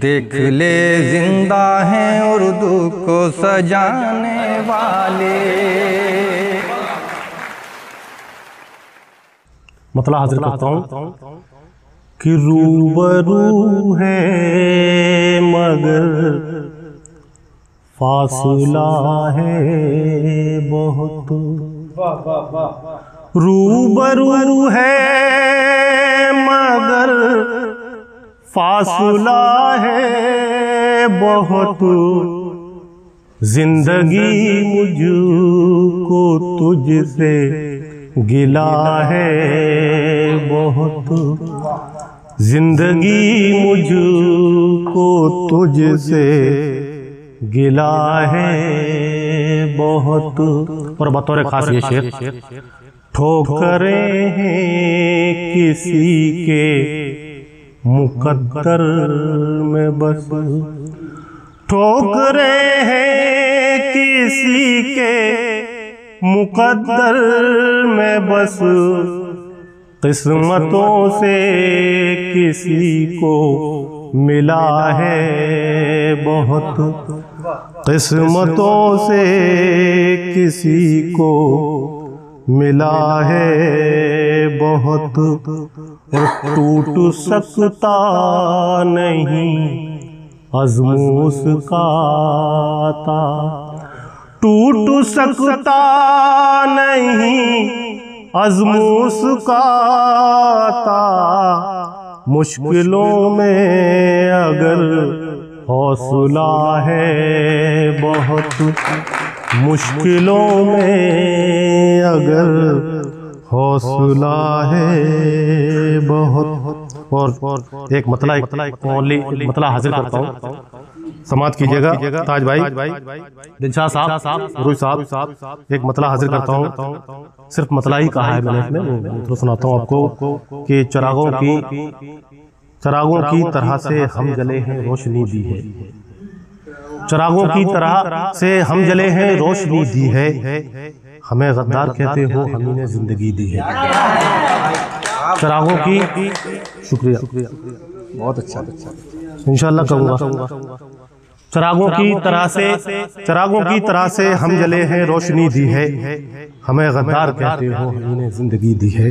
देख ले जिंदा हैं उर्दू को सजाने वाले। मतलब हाजिर करता हूँ कि रूबरू है मगर फासला है बहुत। रूबरू है मगर फासला है बहुत। जिंदगी मुझको तुझसे गिला है बहुत। जिंदगी मुझको तुझसे गिला है बहुत। और बतौर खास ये शेर, ठोकरें हैं किसी के मुकद्दर में बस। ठोकरें हैं किसी के मुकद्दर में बस। किस्मतों से किसी को मिला है बहुत। किस्मतों से किसी को मिला है बहुत। और टूट सकता नहीं अज़्म उसका था। टूट सकता नहीं अज़्म उसका था। मुश्किलों में अगर हौसला है बहुत। मुश्किलों में अगर हौसला है बहुत। और एक मतला हाजिर करता हूँ, समाज कीजिएगा ताज भाई, दिलशाद साहब, गुरु साहब। एक मतला हाजिर करता हूँ, सिर्फ मतला ही कहा है मैंने इसमें, तो सुनाता हूँ आपको कि चरागों की तरह से हम जले हैं रोशनी दी है। चरागों की तरह से हम जले हैं रोशनी दी है। हमें गद्दार कहते हो, हम ने जिंदगी दी है। चरागों की शुक्रिया, बहुत अच्छा। इंशाअल्लाह कहूँगा। चरागों की तरह से हम जले हैं रोशनी दी है। हमें गद्दार कहते हो, हमने जिंदगी दी है।